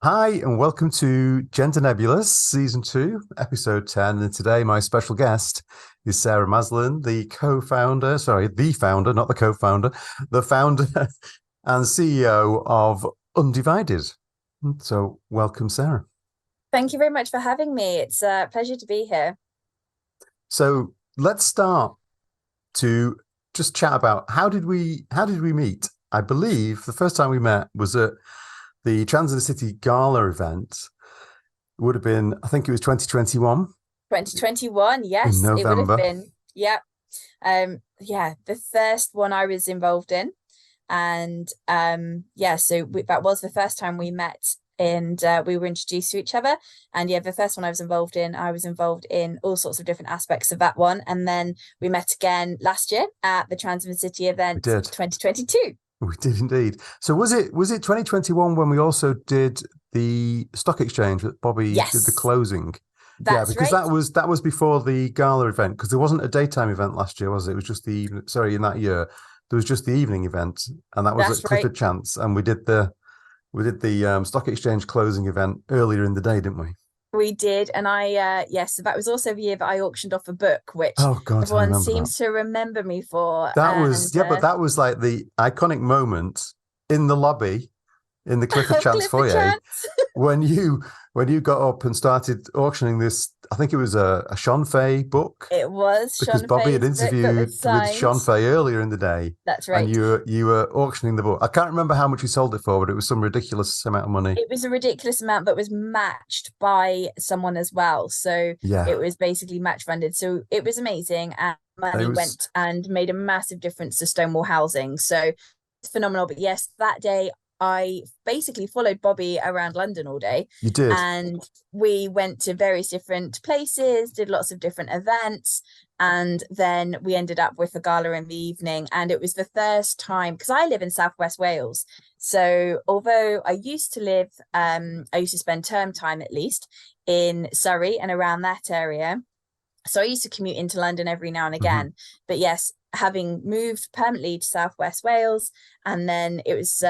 Hi, and welcome to Gender Nebulous, Season 2, Episode 10. And today, my special guest is Sarah Maslen, the founder, not the co-founder, the founder and CEO of Undivided. So, welcome, Sarah. Thank you very much for having me. It's a pleasure to be here. So, let's start to just chat about how did we meet? I believe the first time we met was at the Consultancy Gala event. Would have been, I think it was 2021. 2021, yes. In November. It would have been. Yeah. The first one I was involved in. And that was the first time we met and we were introduced to each other. And the first one I was involved in all sorts of different aspects of that one. And then we met again last year at the Consultancy event 2022. We did indeed. So was it 2021 when we also did the stock exchange that Bobby did the closing? That's because right. that was before the Gala event, because there wasn't a daytime event last year, was it? It was just in that year there was just the evening event, and that was at Clifford Chance, and we did the stock exchange closing event earlier in the day, didn't we? We did, and so that was also the year that I auctioned off a book, which everyone seems to remember me for. That was like the iconic moment in the lobby in the Clifford Chance foyer when you got up and started auctioning this. I think it was a Sean Fay book. It was because Bobby had interviewed with Sean Fay earlier in the day. That's right. And you were auctioning the book. I can't remember how much you sold it for, but it was some ridiculous amount of money. It was a ridiculous amount, but was matched by someone as well. So it was basically match funded. So it was amazing, and money went and made a massive difference to Stonewall housing. So it's phenomenal. But yes, that day I basically followed Bobby around London all day. You did. And we went to various different places, did lots of different events. And then we ended up with a gala in the evening. And it was the first time, because I live in Southwest Wales. So although I used to spend term time at least in Surrey and around that area. So I used to commute into London every now and again. Mm-hmm. But yes, having moved permanently to Southwest Wales, and then it was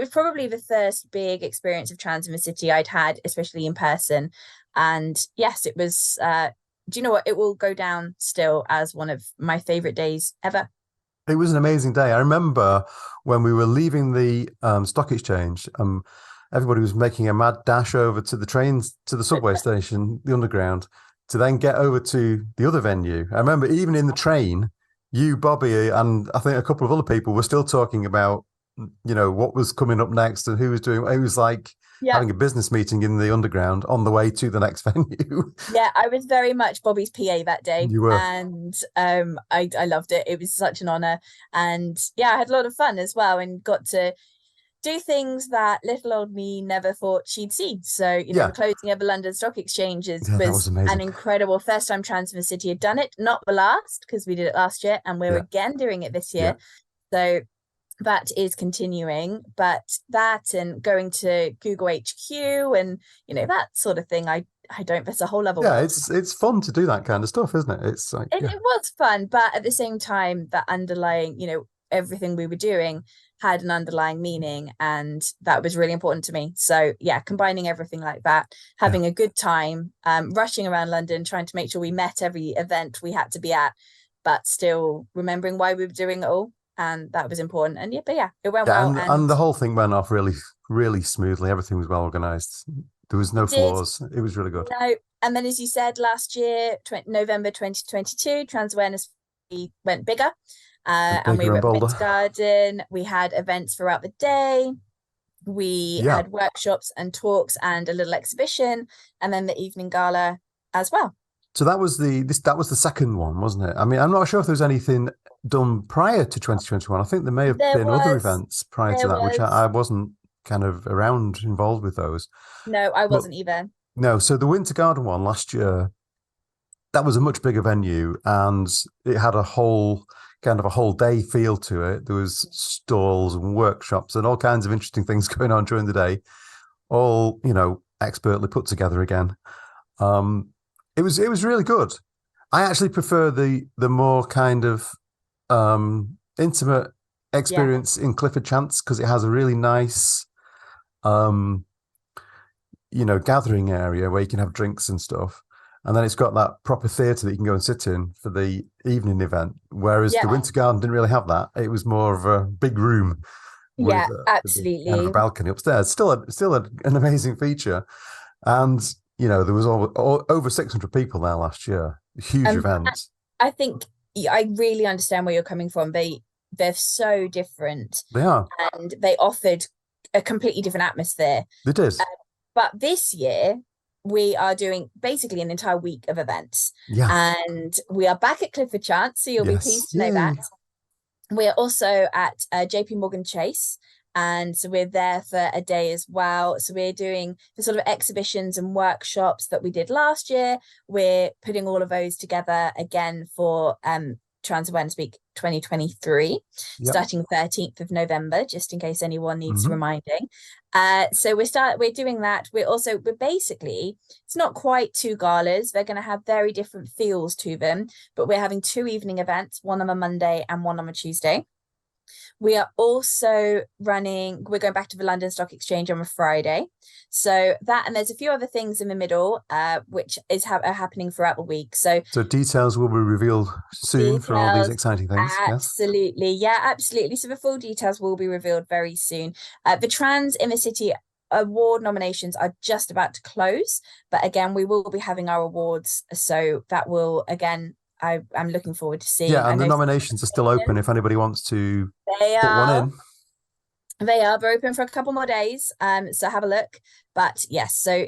probably the first big experience of Consultancy I'd had, especially in person. And yes, it was, do you know what? It will go down still as one of my favorite days ever. It was an amazing day. I remember when we were leaving the stock exchange, everybody was making a mad dash over to the trains, to the subway station, the underground, to then get over to the other venue. I remember even in the train, you, Bobby, and I think a couple of other people were still talking about, what was coming up next and who was doing. It was like having a business meeting in the underground on the way to the next venue. Yeah, I was very much Bobby's PA that day. You were. And I loved it. It was such an honor. And I had a lot of fun as well, and got to do things that little old me never thought she'd see. So, the closing of the London Stock Exchange was an incredible first time Consultancy had done it. Not the last, because we did it last year and we're again doing it this year. So that is continuing, but that and going to Google HQ and that sort of thing, I don't. That's a whole other world. It's fun to do that kind of stuff, isn't it? It's like it was fun, but at the same time, that underlying, everything we were doing had an underlying meaning, and that was really important to me. So combining everything like that, having a good time, rushing around London, trying to make sure we met every event we had to be at, but still remembering why we were doing it all. And that was important. And it went well. And the whole thing went off really, really smoothly. Everything was well organized. There was no flaws. It was really good. No. And then, as you said, last year, November 2022, Trans Awareness went bigger. And we were at Mint Garden. We had events throughout the day. We had workshops and talks and a little exhibition, and then the evening gala as well. So that was the second one, wasn't it? I mean, I'm not sure if there was anything done prior to 2021. I think there may have been other events prior to that, which I wasn't kind of around involved with those. No, I wasn't either. No, so the Winter Garden one last year, that was a much bigger venue, and it had a whole kind of a whole day feel to it. There was stalls and workshops and all kinds of interesting things going on during the day, all, expertly put together again. It was really good. I actually prefer the more kind of intimate Yeah. experience in Clifford Chance because it has a really nice um gathering area where you can have drinks and stuff. And then it's got that proper theatre that you can go and sit in for the evening event. Whereas the Yeah. Winter Garden didn't really have that. It was more of a big room Yeah, with a kind of a absolutely. balcony upstairs. Still an amazing feature. And, there was over 600 people there last year. Huge Um, event. I think I really understand where you're coming from. They're so different, They are. and they offered a completely different atmosphere. They did. But this year, we are doing basically an entire week of events, Yeah. and we are back at Clifford Chance, so you'll be Yes. pleased to know Yay. that. We're also at JP Morgan Chase. And so we're there for a day as well. So we're doing the sort of exhibitions and workshops that we did last year. We're putting all of those together again for Trans Awareness Week 2023, Yep. starting 13th of November, just in case anyone needs Mhm. reminding. So we're doing that. We're basically, it's not quite two galas. They're going to have very different feels to them, but we're having two evening events, one on a Monday and one on a Tuesday. We are also we're going back to the London Stock Exchange on a Friday. So that, and there's a few other things in the middle, which are happening throughout the week. So details will be revealed soon for all these details, exciting things. Yes. absolutely. Yeah, absolutely. So the full details will be revealed very soon. The Trans in the City award nominations are just about to close, but again, we will be having our awards. So that will, again, I'm looking forward to seeing. Yeah, I and the know nominations are still open if anybody wants to they put one are. in. They're open for a couple more days, so have a look. But yes, so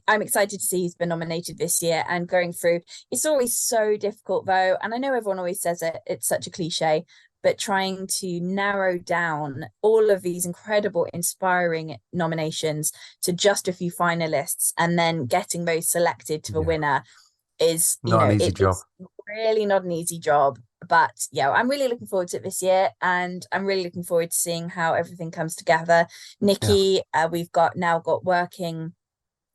I'm excited to see who's been nominated this year and going through. It's always so difficult though, and I know everyone always says it, it's such a cliche, but trying to narrow down all of these incredible, inspiring nominations to just a few finalists and then getting those selected to the winner is, Not an easy job. it's really not an easy job. But yeah, I'm really looking forward to it this year, and I'm really looking forward to seeing how everything comes together. Yeah. Nikki, we've got working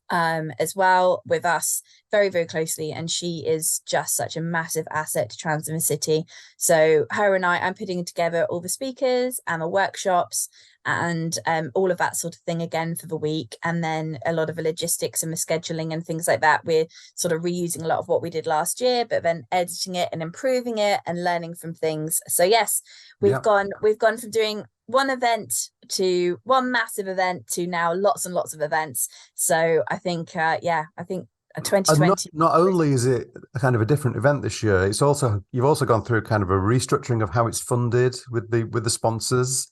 as well with us very, very closely, and she is just such a massive asset to Trans in the City. So her and I'm putting together all the speakers and the workshops and all of that sort of thing again for the week, and then a lot of the logistics and the scheduling and things like that. We're sort of reusing a lot of what we did last year, but then editing it and improving it and learning from things. So yes, we've gone from doing one event to one massive event to now lots and lots of events. So I think I think And 2020 not only is it a kind of a different event this year, you've also gone through kind of a restructuring of how it's funded with the sponsors.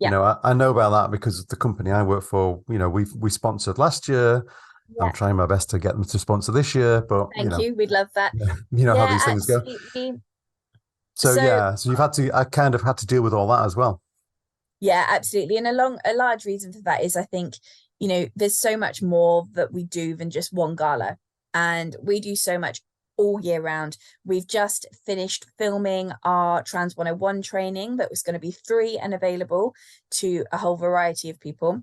Yeah. I know about that because the company I work for, we sponsored last year. Yeah. I'm trying my best to get them to sponsor this year, but Thank you. We'd love that. you know how Yeah, these things go. absolutely. So yeah, so I kind of had to deal with all that as well. Yeah, absolutely. And a large reason for that is I think, there's so much more that we do than just one gala. And we do so much all year round. We've just finished filming our Trans 101 training that was going to be free and available to a whole variety of people.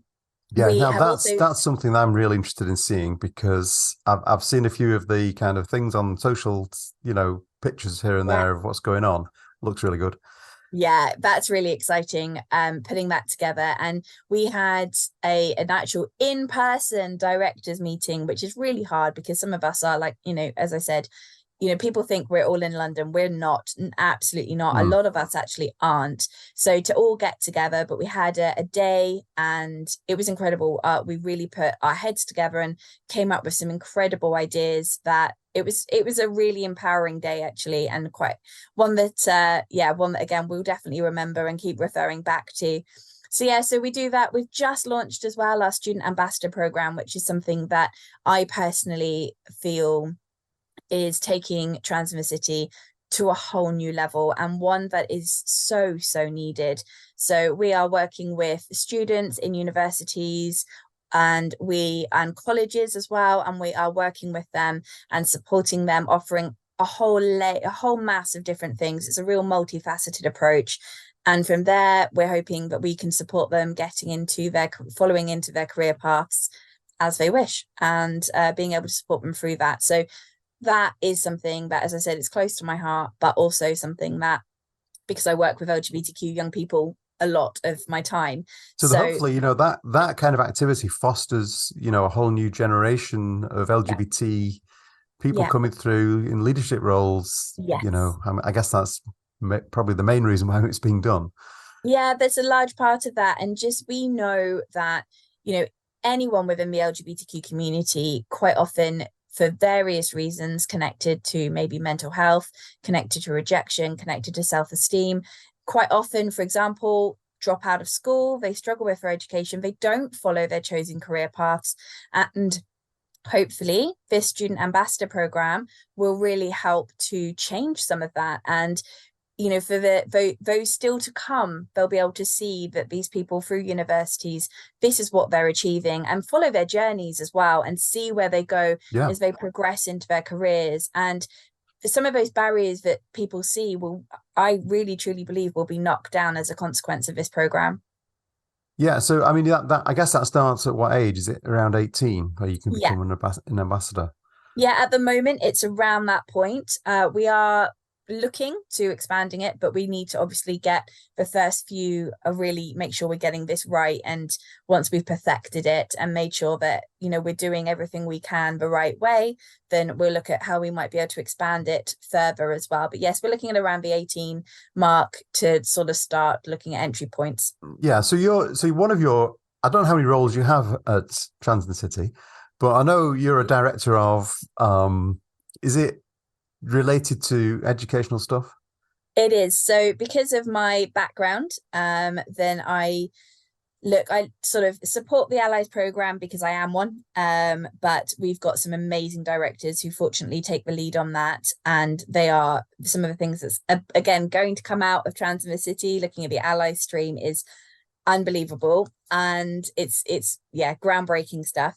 Yeah, We now have also that's something that I'm really interested in seeing because I've seen a few of the kind of things on social, pictures here and yeah, there of what's going on. Looks really good. yeah, that's really exciting. Putting that together, and we had an actual in-person directors meeting, which is really hard because some of us are like, as I said, people think we're all in London. We're not, absolutely not. A lot of us actually aren't. So to all get together, but we had a day and it was incredible. We really put our heads together and came up with some incredible ideas that it was a really empowering day actually, and quite one that again we'll definitely remember and keep referring back to. So yeah, so we do that. We've just launched as well our student ambassador program, which is something that I personally feel is taking Trans in the City to a whole new level, and one that is so, so needed. So we are working with students in universities and colleges as well, and we are working with them and supporting them, offering a whole mass of different things. It's a real multifaceted approach. And from there, we're hoping that we can support them following into their career paths as they wish, and being able to support them through that. So that is something that, as I said, it's close to my heart, but also something that, because I work with LGBTQ young people a lot of my time. So hopefully, that kind of activity fosters, a whole new generation of LGBT people coming through in leadership roles. Yes. I guess that's probably the main reason why it's being done. Yeah, there's a large part of that. And just, we know that, anyone within the LGBTQ community, quite often, for various reasons connected to maybe mental health, connected to rejection, connected to self-esteem, quite often, for example, drop out of school, they struggle with their education, they don't follow their chosen career paths. And hopefully this student ambassador program will really help to change some of that. And for those still to come, they'll be able to see that these people through universities, this is what they're achieving, and follow their journeys as well, and see where they go as they progress into their careers. And some of those barriers that people see I really truly believe will be knocked down as a consequence of this program. Yeah, so I mean, that I guess that starts at what age? Is it around 18 where you can become an ambassador? Yeah, at the moment it's around that point. We are looking to expanding it, but we need to obviously get the first few, really make sure we're getting this right. And once we've perfected it and made sure that we're doing everything we can the right way, then we'll look at how we might be able to expand it further as well. But yes, we're looking at around the 18 mark to sort of start looking at entry points. Yeah, so one of your, I don't know how many roles you have at Trans in the City, but I know you're a director of is it related to educational stuff? It is. So because of my background, then I sort of support the Allies program because I am one. But we've got some amazing directors who fortunately take the lead on that. And they are some of the things that's, again, going to come out of Trans in the City. Looking at the Allies stream is unbelievable. And it's groundbreaking stuff.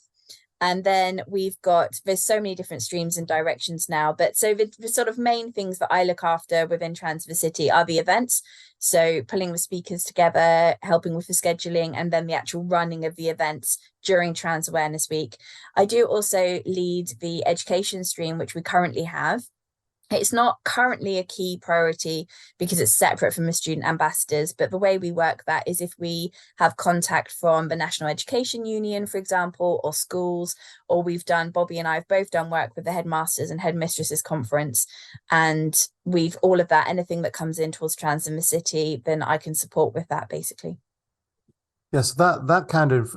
And then there's so many different streams and directions now. But so the sort of main things that I look after within Trans the City are the events. So pulling the speakers together, helping with the scheduling, and then the actual running of the events during Trans Awareness Week. I do also lead the education stream, which we currently have. It's not currently a key priority because it's separate from the student ambassadors, but the way we work that is if we have contact from the National Education Union, for example, or schools, or Bobby and I have both done work with the Headmasters and Headmistresses Conference, and all of that, anything that comes in towards Trans in the City, then I can support with that, basically. Yes, that kind of,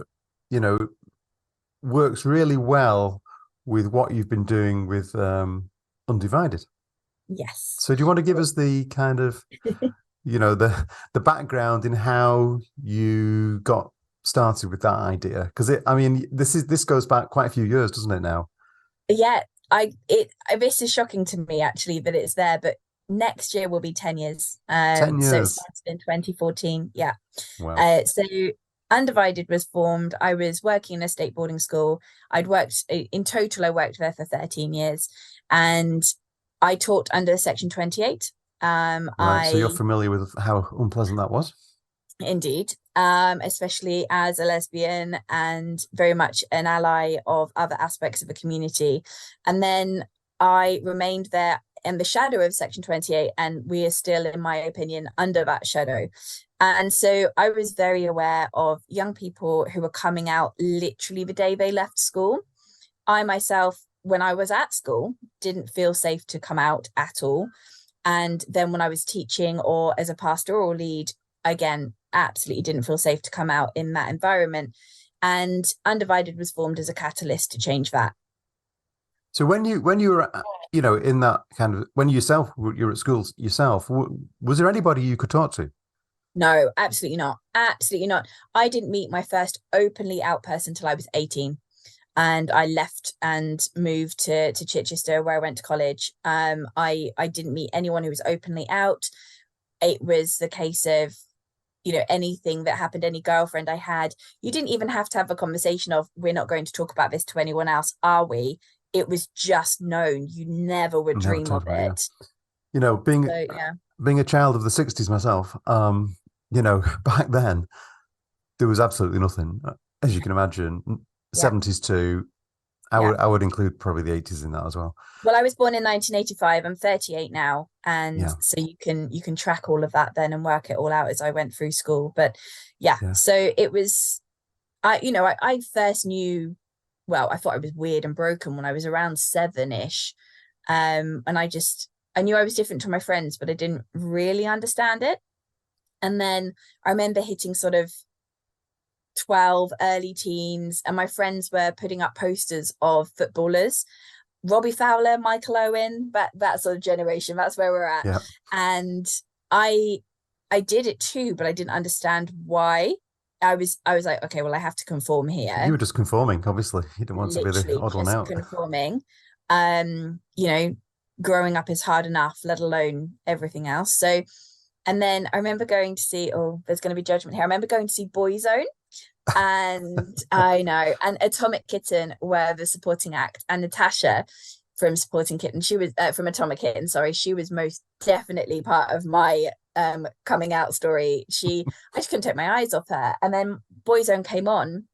works really well with what you've been doing with Undivided. Yes. So do you want to give us the kind of, the background in how you got started with that idea? Because this goes back quite a few years, doesn't it now? Yeah, this is shocking to me actually that it's there, but next year will be 10 years. 10 years. So it started in 2014. Yeah. Wow. So Undivided was formed. I was working in a state boarding school. I worked there for 13 years, and I taught under Section 28. Right, so you're familiar with how unpleasant that was? Indeed, especially as a lesbian and very much an ally of other aspects of the community. And then I remained there in the shadow of Section 28, and we are still, in my opinion, under that shadow. And so I was very aware of young people who were coming out literally the day they left school. I myself, when I was at school, didn't feel safe to come out at all. And then when I was teaching or as a pastoral lead, again, absolutely didn't feel safe to come out in that environment. And Undivided was formed as a catalyst to change that. So when you were, in that kind of, when you were at school yourself, was there anybody you could talk to? No, absolutely not. Absolutely not. I didn't meet my first openly out person till I was 18. And I left and moved to Chichester, where I went to college. I didn't meet anyone who was openly out. It was the case of, anything that happened, any girlfriend I had, you didn't even have to have a conversation of, we're not going to talk about this to anyone else, are we? it was just known. You never would Never dream talk of about it, yeah. it. You know, being So yeah, being a child of the 60s myself, you know, back then there was absolutely nothing, as you can imagine. yeah. 70s too. Yeah. I would include probably the 80s in that as well. Well, I was born in 1985. I'm 38 now, and Yeah, so you can track all of that then and work it all out as I went through school. But yeah, yeah. so it was I first knew, well, I thought I was weird and broken when I was around seven-ish. And I knew I was different to my friends, but I didn't really understand it. And then I remember hitting sort of 12, early teens, and my friends were putting up posters of footballers, Robbie Fowler, Michael Owen, that sort of generation. That's where we're at. Yeah. And I I did it too, but I didn't understand why. I was like, okay, well, I have to conform You here. were just conforming, obviously. You didn't want to be the Literally odd one just out. conforming. You know, growing up is hard enough, let alone everything else. So, and then I remember going to see, oh, there's going to be judgment here. I remember going to see Boyzone, and I know, and Atomic Kitten were the supporting act, and Natasha from Supporting Kitten, she was from Atomic Kitten, sorry, she was most definitely part of my coming out story. I just couldn't take my eyes off her. And then Boyzone came on,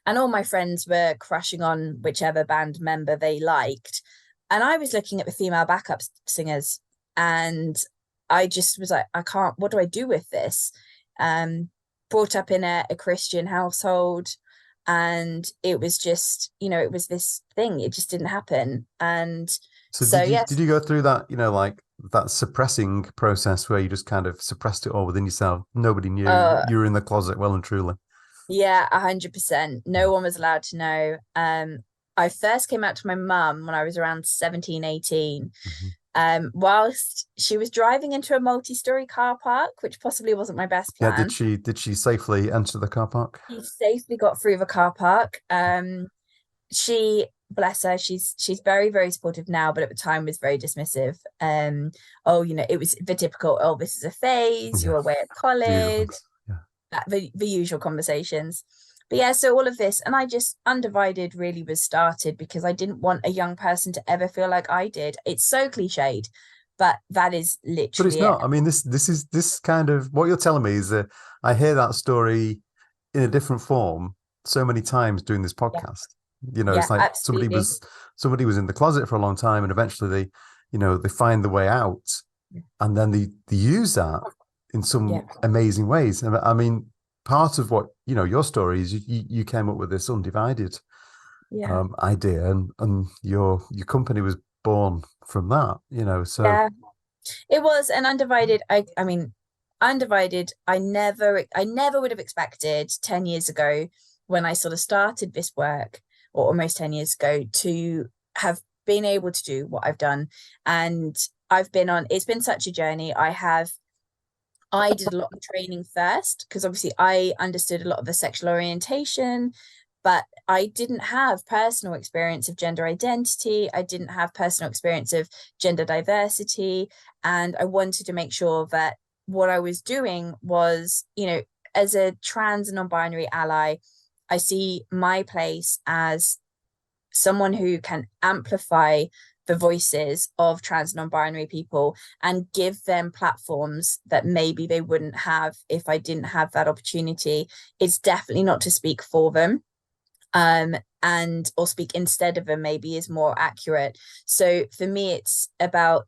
and all my friends were crushing on whichever band member they liked. And I was looking at the female backup singers, and I just was like, I can't, what do I do with this? Brought up in a Christian household, and it was just, it was this thing, it just didn't happen. And So so did yes. you go through that, you know, like that suppressing process where you just kind of suppressed it all within yourself? Nobody knew uh you were in the closet well and truly. yeah, 100%, no one was allowed to know. I first came out to my mum when I was around 17, 18, Mhm. whilst she was driving into a multi-story car park, which possibly wasn't my best Yeah, plan. did she safely enter the car park? She safely got through the car park. She, bless her, she's very, very supportive now, but at the time was very dismissive. Oh, it was the typical, oh, this is a phase, Yeah, you're away at the usual college, things. Yeah. the usual conversations. But yeah, so all of this, and I just, Undivided really was started because I didn't want a young person to ever feel like I did. It's so cliched, but that is But it's literally it. not. I mean, this kind of what you're telling me is that I hear that story in a different form so many times doing this Yeah, podcast. You know, yeah, it's like absolutely. somebody was in the closet for a long time, and eventually they find the way out, and then they use that in Yeah, some amazing ways. And I mean, part of what your story is you came up with this Undivided yeah, idea, and your company was born from that. So yeah. It was an Undivided. I mean, Undivided. I never would have expected 10 years ago, when I sort of started this work, or almost 10 years ago, to have been able to do what I've done. And it's been such a journey. I did a lot of training first because obviously I understood a lot of the sexual orientation, but I didn't have personal experience of gender identity. I didn't have personal experience of gender diversity. And I wanted to make sure that what I was doing was, as a trans and non-binary ally, I see my place as someone who can amplify the voices of trans non-binary people and give them platforms that maybe they wouldn't have if I didn't have that opportunity. It's definitely not to speak for them, and or speak instead of them maybe is more accurate. So for me it's about,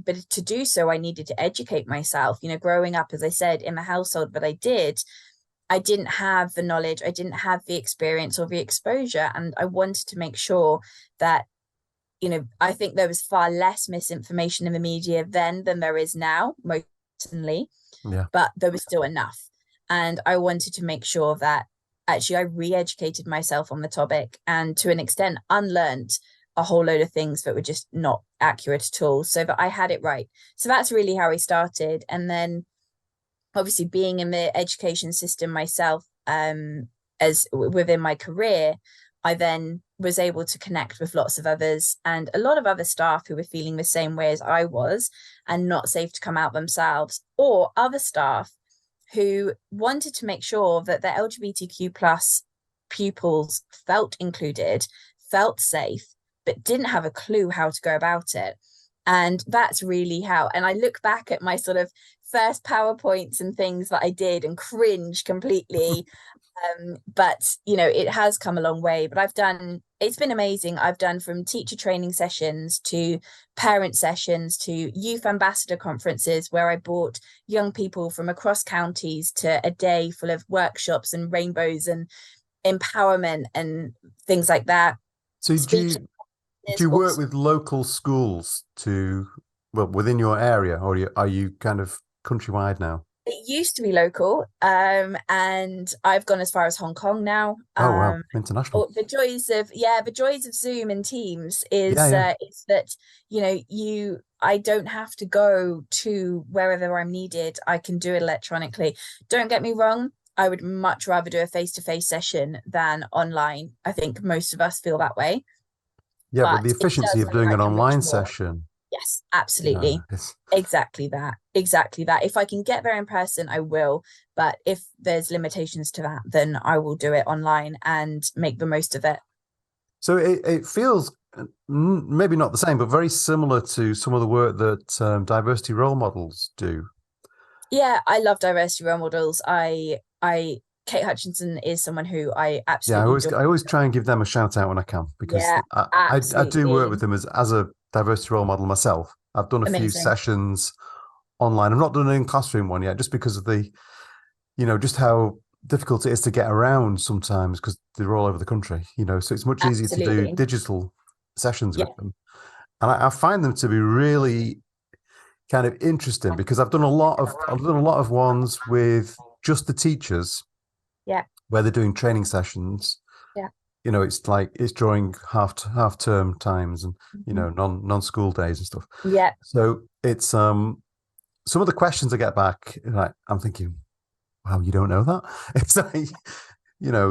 but to do so I needed to educate myself. Growing up, as I said, in the household that I didn't have the knowledge, I didn't have the experience or the exposure, and I wanted to make sure that, I think there was far less misinformation in the media then than there is now, most certainly, yeah. but there was still enough. And I wanted to make sure that actually I re-educated myself on the topic, and to an extent unlearned a whole load of things that were just not accurate at all, so that I had it right. So that's really how I started. And then obviously being in the education system myself, as within my career, I then was able to connect with lots of others and a lot of other staff who were feeling the same way as I was and not safe to come out themselves, or other staff who wanted to make sure that their LGBTQ plus pupils felt included, felt safe, but didn't have a clue how to go about it. And that's really how, and I look back at my sort of first PowerPoints and things that I did and cringe completely. But it has come a long way. But it's been amazing. I've done from teacher training sessions to parent sessions to youth ambassador conferences where I brought young people from across counties to a day full of workshops and rainbows and empowerment and things like that. So Speech do you work with local schools within your area, or are you kind of countrywide now? It used to be local, and I've gone as far as Hong Kong now. Oh wow, international. The joys of Zoom and Teams Yeah. is that I don't have to go to wherever I'm needed. I can do it electronically. Don't get me wrong, I would much rather do a face-to-face session than online. I think most of us feel that way, Yeah, but but the it efficiency does of mean doing I an can reach online more. session, Yes, absolutely. Exactly that. If I can get there in person, I will. But if there's limitations to that, then I will do it online and make the most of it. So it feels maybe not the same, but very similar to some of the work that diversity role models do. Yeah, I love diversity role models. Kate Hutchinson is someone who I Yeah, absolutely adore. I always try and give them a shout out when I can, because Yeah, I do work with absolutely them as a diversity role model myself. I've done a few amazing. sessions online. I've not done an in-classroom one yet, just because of just how difficult it is to get around sometimes, because they're all over the country, so it's much easier to do Absolutely. digital sessions Yeah. with them. And I find them to be really kind of interesting, because I've done a lot of ones with just the teachers, Yeah. where they're doing training sessions. Yeah. It's like it's during half term times, and non-school days and stuff. Yeah. So it's some of the questions I get back, like, I'm thinking, wow, you don't know that? It's like,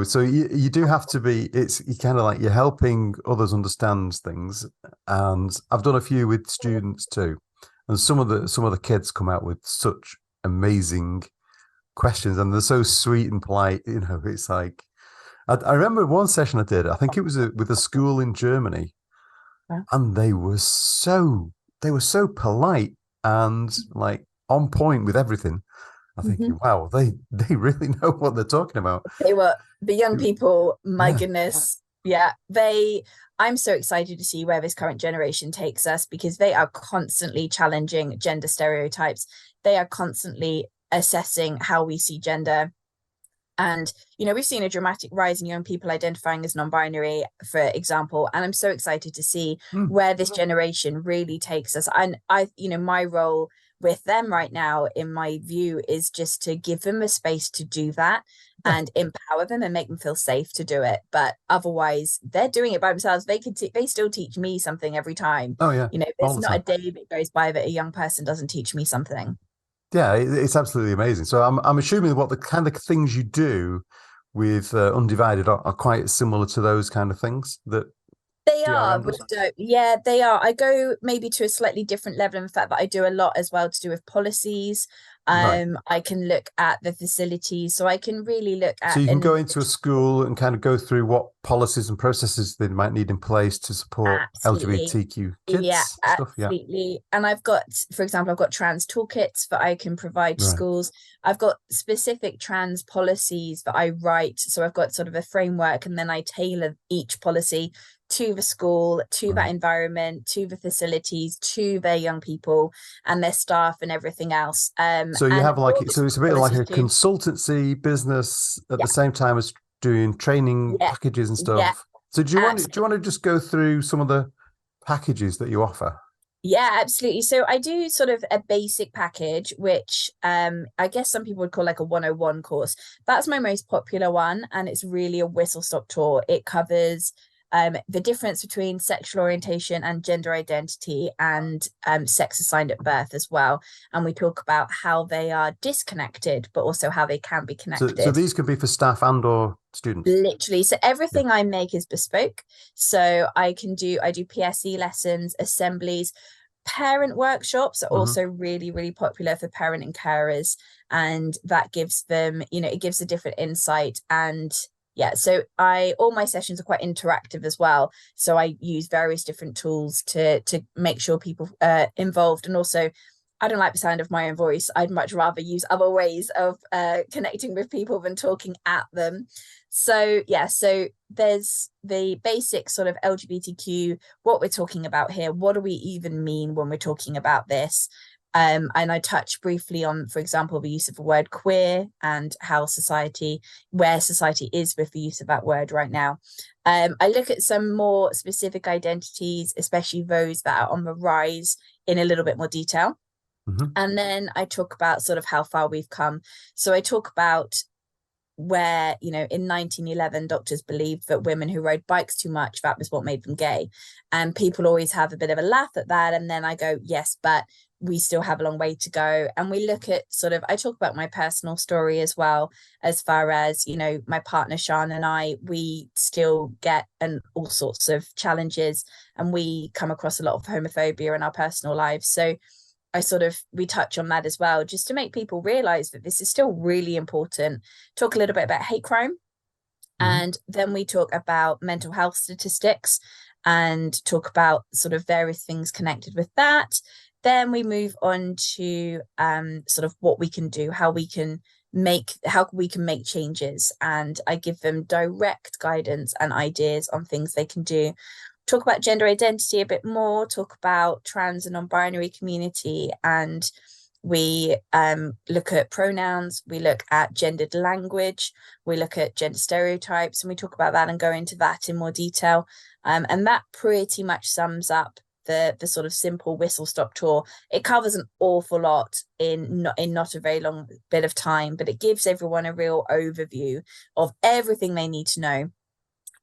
so you do have to be, you kind of like, you're helping others understand things. And I've done a few with students too. And some of the kids come out with such amazing questions, and they're so sweet and polite. It's like, I remember one session I did, I think it was with a school in Germany, Yeah. and they were so polite and like on point with everything. I'm Mhm. thinking, wow, they really know what they're talking about. They were the young people, my Yeah. goodness. Yeah, I'm so excited to see where this current generation takes us, because they are constantly challenging gender stereotypes. They are constantly assessing how we see gender. And, we've seen a dramatic rise in young people identifying as non-binary, for example. And I'm so excited to see where this generation really takes us. And my role with them right now, in my view, is just to give them a space to do that and empower them and make them feel safe to do it. But otherwise, they're doing it by themselves. They still teach me something every time. Oh yeah. All There's the not a time. day that goes by that a young person doesn't teach me something. Yeah, it's absolutely amazing. So I'm assuming what the kind of things you do with Undivided are quite similar to those kind of things that They are DRM with does. dope. Yeah, they are. I go maybe to a slightly different level in the fact that I do a lot as well to do with policies. Right. I can look at the facilities, so I can really look So at you can go and into a school and kind of go through what policies and processes they might need in place to support absolutely. LGBTQ Yeah, kids stuff. Yeah. absolutely. And for example, I've got trans toolkits that I can provide to Right. schools. I've got specific trans policies that I write. So I've got sort of a framework, and then I tailor each policy to the school, to that Right. environment, to the facilities, to their young people and their staff and everything else. So you And have all so it's a bit like policies a too. consultancy business at Yeah, the same time as doing training yeah, packages and yeah, stuff. So do you want to absolutely. just go through some of the packages that you offer? Yeah, absolutely. So I do sort of a basic package, which I guess some people would call like a 101 course. That's my most popular one, and it's really a whistle-stop tour. It covers the difference between sexual orientation and gender identity, and sex assigned at birth as well. And we talk about how they are disconnected, but also how they can be So connected. these can be for staff and or students. Literally, so Yeah. everything I make is bespoke. So I do PSE lessons, assemblies. Parent workshops are Hmm. also really, really popular for parent and carers. And that gives them, it gives a different insight. And yeah, so all my sessions are quite interactive as well. So I use various different tools to make sure people involved. And also, I don't like the sound of my own voice. I'd much rather use other ways of connecting with people than talking at them. So yeah, so there's the basic sort of LGBTQ, what we're talking about here. What do we even mean when we're talking about this? And I touch briefly on, for example, the use of the word queer and how where society is with the use of that word right now. I look at some more specific identities, especially those that are on the rise, in a little bit more detail. Mm-hmm. And then I talk about sort of how far we've come. So I talk about where, in 1911, doctors believed that women who rode bikes too much, that was what made them gay. And people always have a bit of a laugh at that. And then I go, yes, but we still have a long way to go. And we look at I talk about my personal story as well, as far as, my partner, Sean, and we still get all sorts of challenges, and we come across a lot of homophobia in our personal lives. So we touch on that as well, just to make people realize that this is still really important. Talk a little bit about hate crime. Mm-hmm. And then we talk about mental health statistics and talk about sort of various things connected with that. Then we move on to sort of what we can do, how we can make changes. And I give them direct guidance and ideas on things they can do. Talk about gender identity a bit more, talk about trans and non-binary community, and we look at pronouns, we look at gendered language, we look at gender stereotypes, and we talk about that and go into that in more detail. And that pretty much sums up the sort of simple whistle-stop tour. It covers an awful lot in not a very long bit of time, but it gives everyone a real overview of everything they need to know.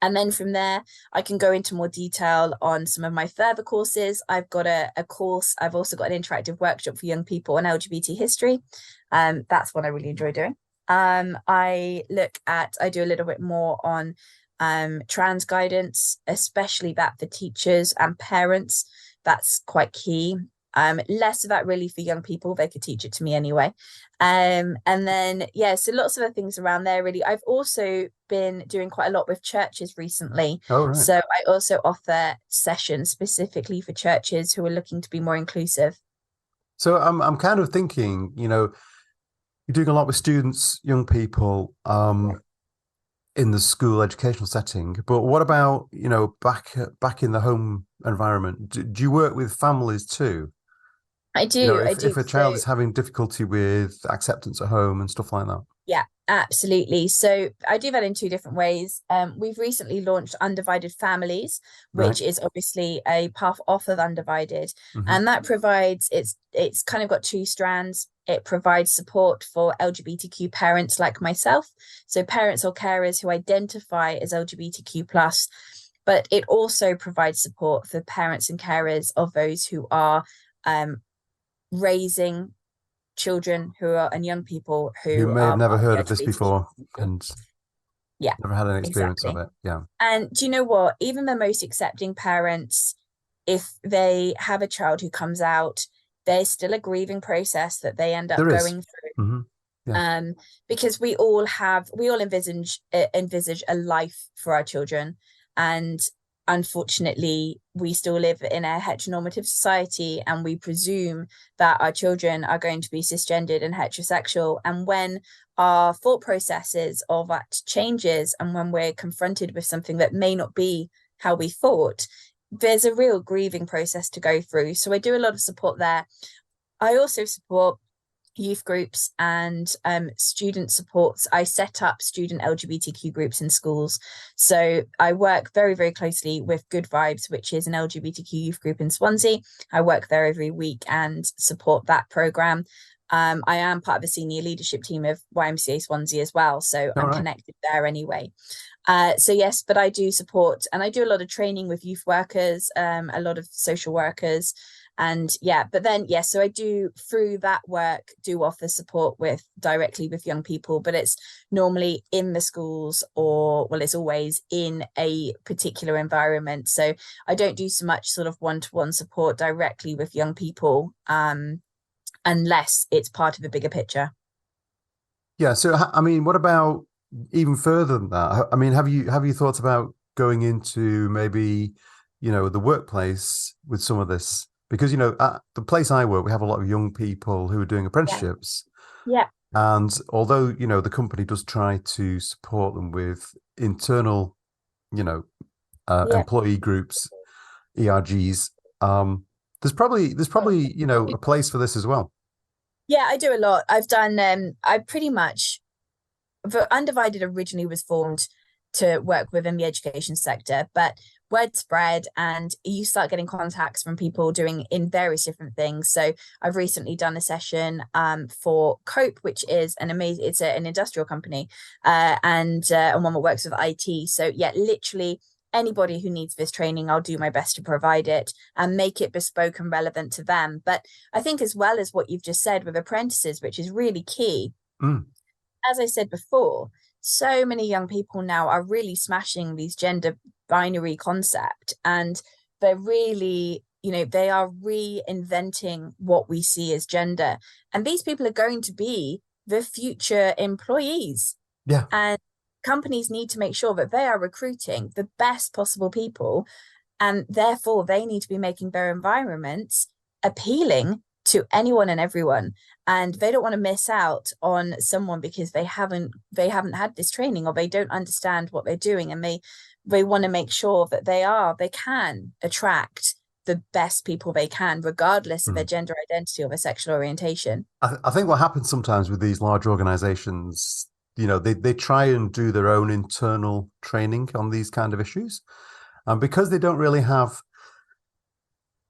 And then from there, I can go into more detail on some of my further courses. I've got a course. I've also got an interactive workshop for young people on LGBT history. That's one I really enjoy doing. I do a little bit more on trans guidance, especially that for teachers and parents. That's quite key. Less of that really for young people. They could teach it to me anyway. And then, so lots of other things around there, really. I've also been doing quite a lot with churches recently. Oh, right. So I also offer sessions specifically for churches who are looking to be more inclusive. So I'm kind of thinking, you're doing a lot with students, young people, in the school educational setting, but what about, back in the home environment? Do you work with families too? I do. If a child is having difficulty with acceptance at home and stuff like that. Yeah, absolutely. So I do that in two different ways. We've recently launched Undivided Families, which is obviously a path off of Undivided. Mm-hmm. And that provides, it's kind of got two strands. It provides support for LGBTQ parents like myself. So parents or carers who identify as LGBTQ+. But it also provides support for parents and carers of those who are raising children and young people who may have never heard of this LGBT. before and never had an experience of it. Yeah. And do you know what? Even the most accepting parents, if they have a child who comes out, there's still a grieving process that they end up going through. Mm-hmm. Yeah. Because we all envisage a life for our children, and unfortunately, we still live in a heteronormative society, and we presume that our children are going to be cisgendered and heterosexual. And when our thought processes of that changes, and when we're confronted with something that may not be how we thought, there's a real grieving process to go through. So I do a lot of support there. I also support youth groups and student supports. I set up student LGBTQ groups in schools. So I work very, very closely with Good Vibes, which is an LGBTQ youth group in Swansea. I work there every week and support that program. I am part of the senior leadership team of YMCA Swansea as well. So I'm connected there anyway. So yes, but I do support, and I do a lot of training with youth workers, a lot of social workers. And but then, so I do, through that work, do offer support directly with young people, but it's normally in the schools it's always in a particular environment. So I don't do so much sort of one-to-one support directly with young people, unless it's part of a bigger picture. Yeah. So, I mean, what about even further than that, I mean, have you thought about going into maybe, the workplace with some of this? Because, at the place I work, we have a lot of young people who are doing Yeah. apprenticeships. Yeah. And although, the company does try to support them with internal, you know, Yeah. employee groups, ERGs, there's probably, a place for this as well. Yeah, I do a lot. I've done I pretty much the Undivided originally was formed to work within the education sector, but word spread and you start getting contacts from people doing in various different things. So I've recently done a session for Cope, which is an amazing, it's an industrial company and one that works with IT. So yeah, literally anybody who needs this training, I'll do my best to provide it and make it bespoke and relevant to them. But I think as well as what you've just said with apprentices, which is really key, Mm, as I said before, so many young people now are really smashing these gender binary concept and they're really, they are reinventing what we see as gender. And these people are going to be the future employees. yeah. And companies need to make sure that they are recruiting the best possible people. And therefore, they need to be making their environments appealing to anyone and everyone, and they don't want to miss out on someone because they haven't had this training or they don't understand what they're doing, and they want to make sure that they can attract the best people they can regardless of their Mm. gender identity or their sexual orientation. I think what happens sometimes with these large organizations, they try and do their own internal training on these kind of issues. And because they don't really have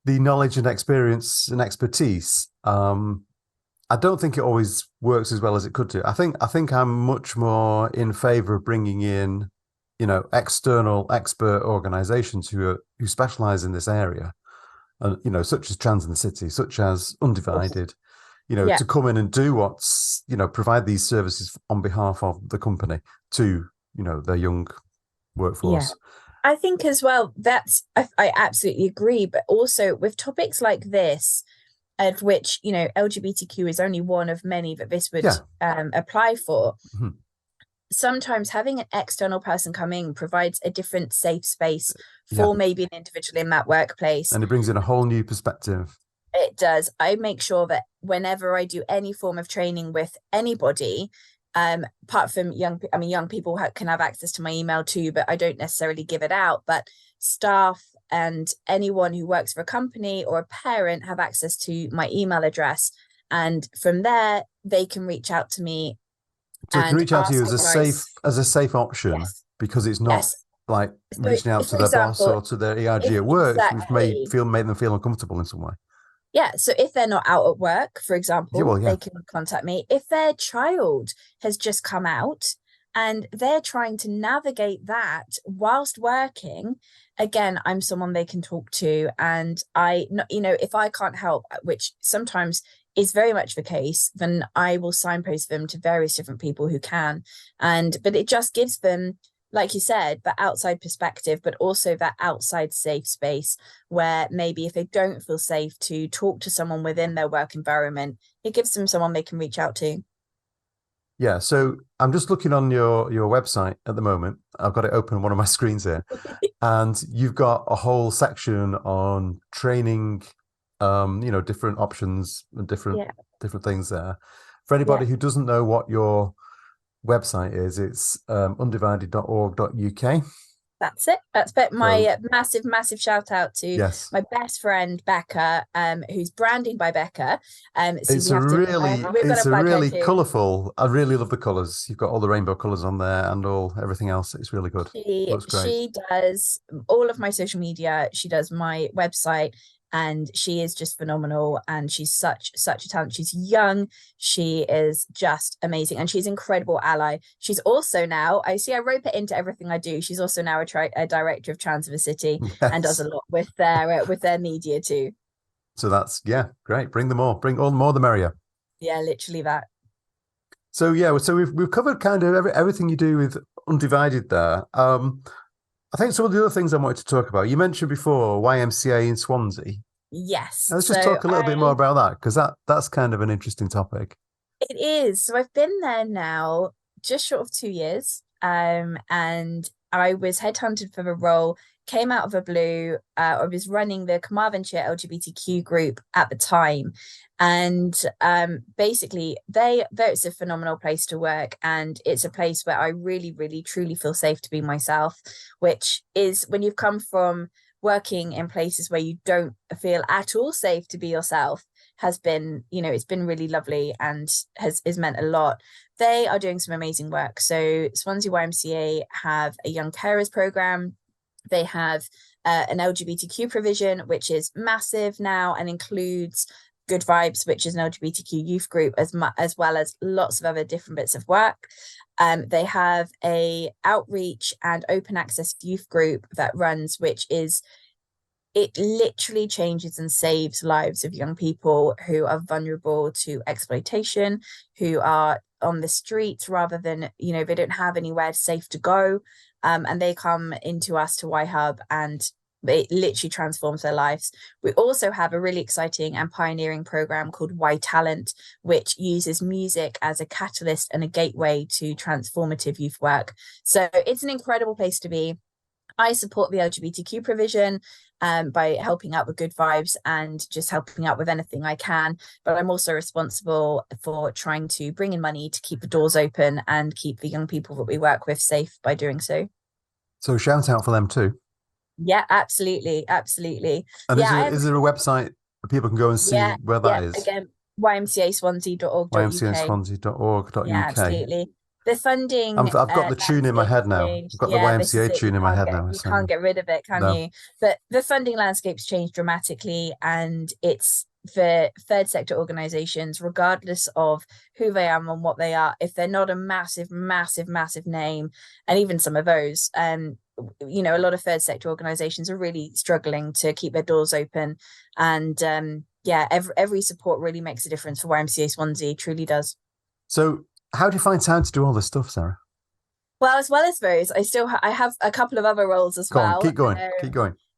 the knowledge and experience and expertise, I don't think it always works as well as it could do. I think I'm much more in favor of bringing in, external expert organizations who specialize in this area, and such as Trans in the City, such as Undivided, Yeah. to come in and do provide these services on behalf of the company to, their young Yeah. workforce. I think as well, I absolutely agree. But also with topics like this, of which, LGBTQ is only one of many that this would Yeah. apply for. Mhm. Sometimes having an external person come in provides a different safe space Yeah. for maybe an individual in that workplace. And it brings in a whole new perspective. It does. I make sure that whenever I do any form of training with anybody, apart from young people can have access to my email too, but I don't necessarily give it out. But staff and anyone who works for a company or a parent have access to my email address. And from there, they can reach out to me So it can and reach out to you ask as a safe advice. option, Yes. because it's not Yes. like So, reaching out to for their boss example, or to their ERG if at work, which exactly, made them feel uncomfortable in some way. yeah. So if they're not out at work, for Yeah, example, well, yeah. they can contact me. If their child has just come out and they're trying to navigate that whilst working, again, I'm someone they can talk to. And if I can't help, which sometimes is very much the case, then I will signpost them to various different people who can. But it just gives them, like you said, that outside perspective, but also that outside safe space where maybe if they don't feel safe to talk to someone within their work environment, it gives them someone they can reach out to. Yeah. So I'm just looking on your website at the moment. I've got it open on one of my screens here, and you've got a whole section on training, different options and Yeah. different things there. For Yeah. anybody who doesn't know what your website is, it's undivided.org.uk. That's it. That's my So massive shout out to yes, my best friend Becca, who's branding by Becca. So it's we a have to really we've got to plug her too. colourful. I really love the colours. You've got all the rainbow colours on there and all everything else. It's really good. She Looks great. she does all of my social media. She does my website, and she is just phenomenal. And she's such a talent. She's young. She is just amazing, and she's an incredible ally. She's also now, I rope it into everything I do. She's also now a director of Trans City and does Yes. a lot with their media too. So that's yeah, great. Bring them all. Bring all the more the merrier. Yeah, literally that. So yeah, so we've covered kind of everything you do with Undivided there. I think some of the other things I wanted to talk about. You mentioned before YMCA in Swansea. Yes. Let's just So talk a little bit more about that, because that's kind of an interesting topic. it is. So I've been there now just short of 2 years. And I was headhunted for the role, came out of the blue. I was running the Carmarthenshire LGBTQ group at the time. And basically, it's a phenomenal place to work. And it's a place where I really, really, truly feel safe to be myself, which is when you've come from working in places where you don't feel at all safe to be yourself, has been, it's been really lovely and has meant a lot. They are doing some amazing work. So Swansea YMCA have a young carers program. They have an LGBTQ provision, which is massive now and includes Good Vibes, which is an LGBTQ youth group, as well as lots of other different bits of work. They have a outreach and open access youth group that runs, it literally changes and saves lives of young people who are vulnerable to exploitation, who are on the streets rather than, they don't have anywhere safe to go. And they come into us to Y-Hub and it literally transforms their lives. We also have a really exciting and pioneering program called Y Talent, which uses music as a catalyst and a gateway to transformative youth work. So it's an incredible place to be. I support the LGBTQ provision by helping out with Good Vibes and just helping out with anything I can. But I'm also responsible for trying to bring in money to keep the doors open and keep the young people that we work with safe by doing so. So shout out for them too. Yeah, absolutely. Absolutely. And yeah, is there a website that people can go and see where that is? Again, ymcaswansea.org.uk. ymcaswansea.org.uk. Yeah, absolutely. The funding, I've got the tune in my head now. I've got the YMCA tune in my head now. You can't get rid of it, can you? But the funding landscape's changed dramatically, and it's for third sector organizations, regardless of who they are and what they are, if they're not a massive, massive, massive name, and even some of those, a lot of third sector organizations are really struggling to keep their doors open. And every support really makes a difference for YMCA Swansea, truly does. So how do you find time to do all this stuff, Sarah? Well, as well as those, I have a couple of other roles as well. Keep going.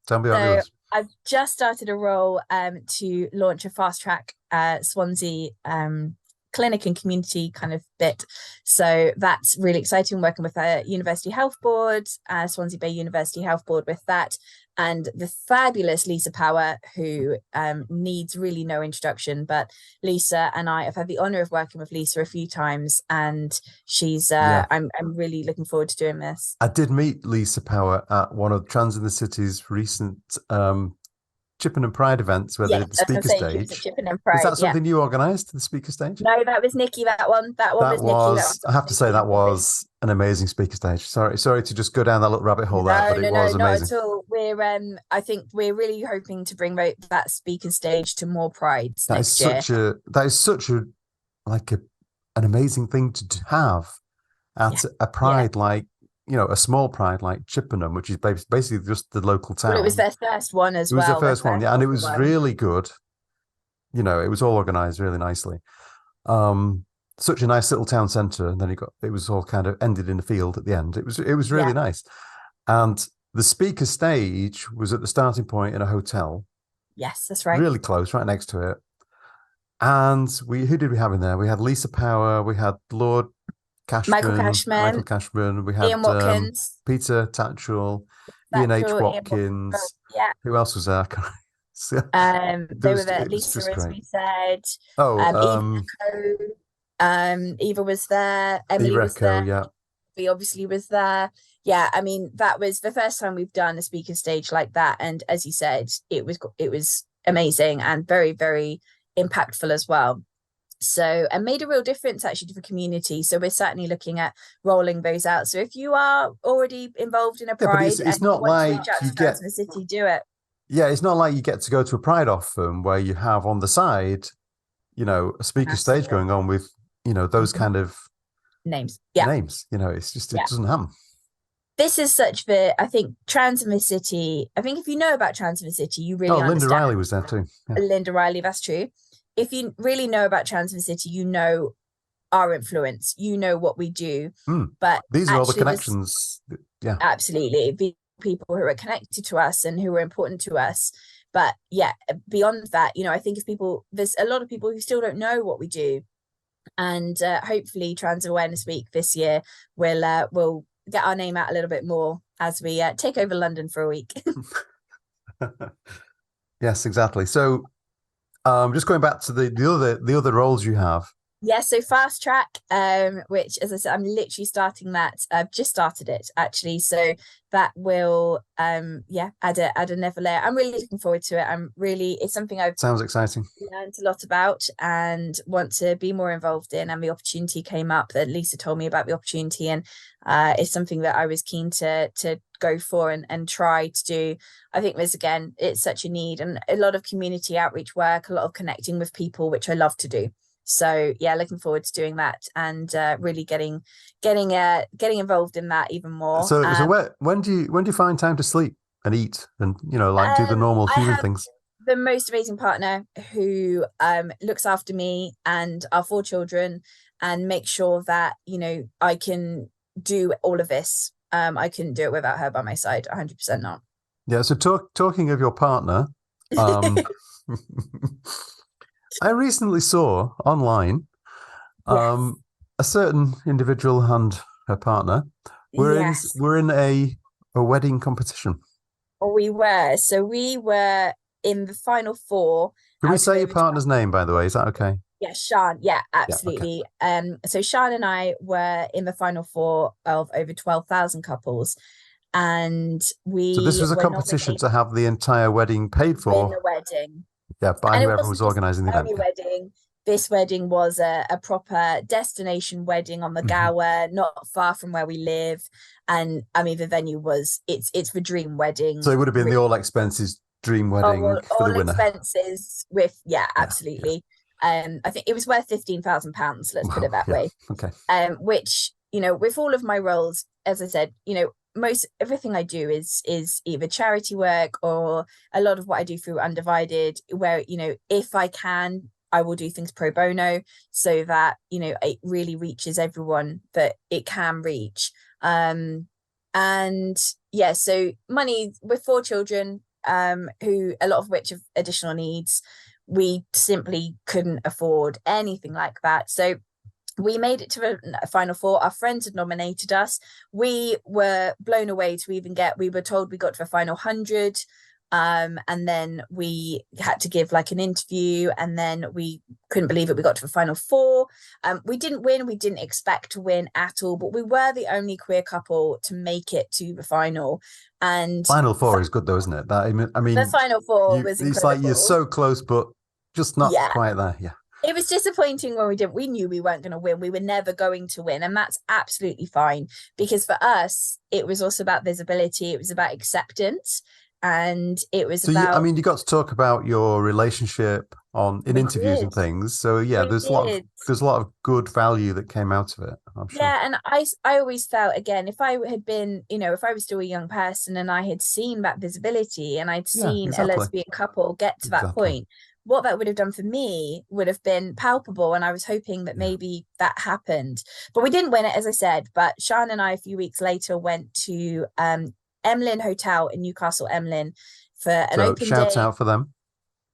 Tell me about yours. I've just started a role to launch a fast track Swansea clinic and community kind of bit. So that's really exciting, working with a University Health Board, Swansea Bay University Health Board with that. And the fabulous Lisa Power, who needs really no introduction, but Lisa and I have had the honour of working with Lisa a few times, and she's I'm really looking forward to doing this. I did meet Lisa Power at one of Trans in the City's recent Chippenham Pride events where they did the speaker stage. Was that something you organised, the speaker stage? No, that was Nikki. That one was Nikki. I have to say that was an amazing speaker stage. Sorry to just go down that little rabbit hole there, but it was amazing. Not at all. I think we're really hoping to bring that speaker stage to more prides next year. That is such an amazing thing to have at a pride like, a small pride like Chippenham, which is basically just the local town. Well, it was their first one as well. It was their first one, and it was really good. It was all organised really nicely. Such a nice little town centre, and then it was all kind of ended in a field at the end. It was really nice. And the speaker stage was at the starting point in a hotel. Yes, that's right. Really close, right next to it. And who did we have in there? We had Lisa Power, we had Lord Michael Cashman. We had Ian Watkins, Peter Tatchell, Ian H. Watkins. Who else was there? They were there. Lisa, as we said. Eva was there. Emily was there. Yeah. We obviously was there. Yeah, I mean, that was the first time we've done a speaker stage like that, and as you said, it was amazing and very, very impactful as well. So, and made a real difference actually to the community. So we're certainly looking at rolling those out. So if you are already involved in a pride, it's not like you get to the city, do it. Yeah, it's not like you get to go to a pride often where you have on the side, a speaker stage going on with, those kind of names. Yeah, names. It's just it doesn't happen. This is I think Trans in the City. I think if you know about Trans in the City, you really understand. Linda Riley was there too. Yeah. Linda Riley, that's true. If you really know about Trans in the City, you know our influence, you know what we do. But these are all the connections. Yeah, absolutely. The people who are connected to us and who are important to us. But beyond that, I think there's a lot of people who still don't know what we do. And hopefully Trans Awareness Week this year will get our name out a little bit more as we take over London for a week. Yes, exactly. So just going back to the other roles you have. Yeah, so fast track, which, as I said, I'm literally starting that. I've just started it actually, so that will, add another layer. I'm really looking forward to it. It's something I've Sounds exciting. learned a lot about and want to be more involved in. And the opportunity came up that Lisa told me about the opportunity, and it's something that I was keen to go for and try to do. I think it's such a need, and a lot of community outreach work, a lot of connecting with people, which I love to do. So yeah, looking forward to doing that and really getting involved in that even more. So when do you find time to sleep and eat and like do the normal I human have things? the most amazing partner who looks after me and our 4 children and make sure that I can do all of this. I couldn't do it without her by my side. 100% not. Yeah. So talking of your partner, um, I recently saw online Yes. a certain individual and her partner Yes. were in a wedding competition. We were. So we were in the final 4 Can we out of say your over partner's 20. name, by the way? Is that okay? Yeah, Sean. Yeah, Yeah. Okay. absolutely. So Sean and I were in the final 4 of over 12,000 couples, and So this we was a were competition nominated to have the entire wedding paid to win for. the wedding. Yeah, by And it whoever was wasn't just organizing the event. any wedding. This wedding was a proper destination wedding on the Mhm. Gower, not far from where we live. And I mean, the venue it's the dream So wedding. it would have been the all expenses dream wedding for the All winner. expenses with, yeah, Yeah. Yeah. absolutely. I think it was worth £15,000, let's put it Wow. that Yeah. way. Okay. Which, with all of my roles, as I said, most everything I do is either charity work or a lot of what I do through Undivided, where, if I can, I will do things pro bono so that, it really reaches everyone that it can reach. And yeah, so money with 4 children, who a lot of which have additional needs, we simply couldn't afford anything like that. So we made it to a final 4. Our friends had nominated us. We were blown away to even we were told we got to a final 100. And then we had to give like an interview, and then we couldn't believe it. We got to the final 4. We didn't win. We didn't expect to win at all, but we were the only queer couple to make it to the final. And Final 4 is good though, isn't it? I the mean, final 4 was it's like you're incredible. so close, but just not Yeah. quite there. Yeah. It was disappointing when we didn't. We knew we weren't going to win. We were never going to win. And that's absolutely fine, because for us, it was also about visibility. It was about acceptance. And it was So about, you got to talk about your relationship in we interviews and did. things. So yeah, We did. there's a lot of good value that came out of it, I'm sure. Yeah. And I always felt, again, if I had been, if I was still a young person and I had seen that visibility and I'd Yeah, seen a exactly. lesbian couple get to that Exactly. point, what that would have done for me would have been palpable. And I was hoping that Yeah. maybe that happened, but we didn't win it, as I said. But Sean and I, a few weeks later, went to Emlyn Hotel in Newcastle, Emlyn, for an So open shout day. out for them.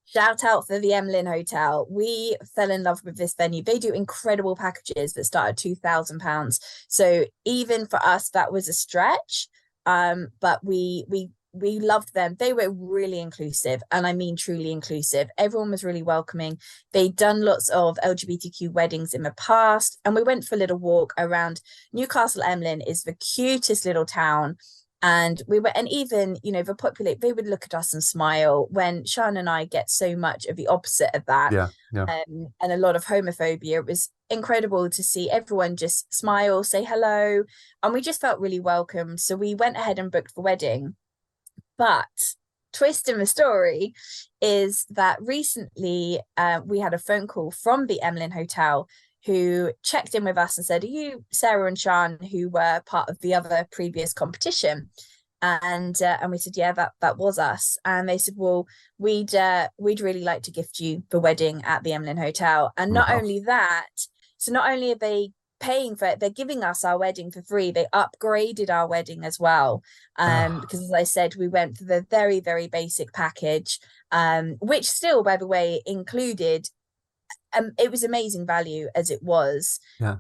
Shout out for the Emlyn Hotel. We fell in love with this venue. They do incredible packages that start at £2,000. So even for us, that was a stretch. But we loved them. They were really inclusive, and I mean truly inclusive. Everyone was really welcoming. They'd done lots of LGBTQ weddings in the past, and we went for a little walk around. Newcastle Emlyn is the cutest little town. And even, they would look at us and smile when Sean and I get so much of the opposite of that. Yeah. Yeah. And a lot of homophobia. It was incredible to see everyone just smile, say hello, and we just felt really welcomed. So we went ahead and booked the wedding. But twist in the story is that recently we had a phone call from the Emlyn Hotel, who checked in with us and said, "Are you Sarah and Sean, who were part of the other previous competition?" And we said, "Yeah, that was us." And they said, "Well, we'd really like to gift you the wedding at the Emlyn Hotel." And not Wow. only that, so not only are they paying for it, they're giving us our wedding for free. They upgraded our wedding as well, Ah, because, as I said, we went for the very, very basic package, which still, by the way, included it was amazing value as it was. Yeah.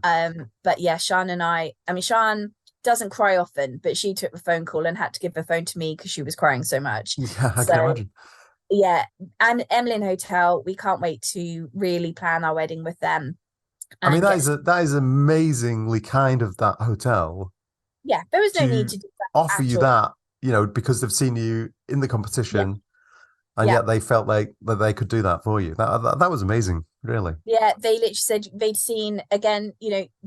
But yeah, Sian and I mean, Sian doesn't cry often, but she took the phone call and had to give the phone to me because she was crying so much. Yeah, I can So imagine. yeah, and Emlyn Hotel, we can't wait to really plan our wedding with them I mean, and get. that is amazingly kind of that hotel Yeah, there was no need to to do offer that at you all. that, because they've seen you in the Yeah, competition, and yeah. yet they felt like that they could do that for you. That was amazing, really. Yeah, they literally said they'd seen again,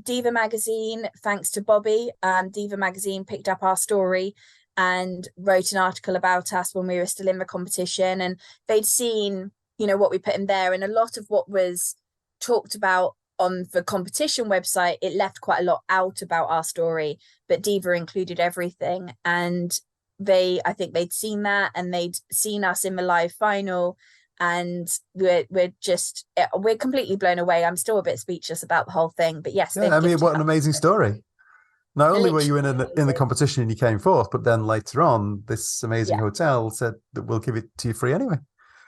Diva magazine, thanks to Bobby. Diva magazine picked up our story and wrote an article about us when we were still in the competition. And they'd seen, what we put in there. And a lot of what was talked about on the competition website, it left quite a lot out about our story, but Diva included everything. And I think they'd seen that and they'd seen us in the live final, and we're completely blown away. I'm still a bit speechless about the whole thing, but yes, Yeah, they've I mean, gifted what an us amazing story. Not only were you literally in the amazing. competition and you came fourth, but then later on, this amazing Yeah, hotel said that we'll give it to you free anyway.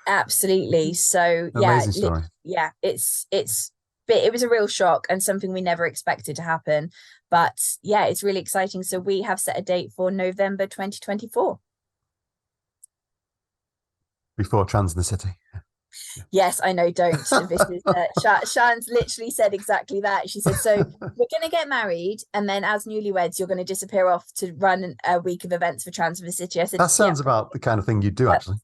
absolutely. So yeah, Amazing story. yeah, but it was a real shock and something we never expected to happen. But yeah, it's really exciting. So we have set a date for November 2024. Before Trans in the City. Yes, I know. Don't. This is Shan's literally said exactly that. She said, "So we're going to get married, and then as newlyweds, you're going to disappear off to run a week of events for Trans in the City." I said, That "Yeah, sounds about the kind of thing you do, that, actually.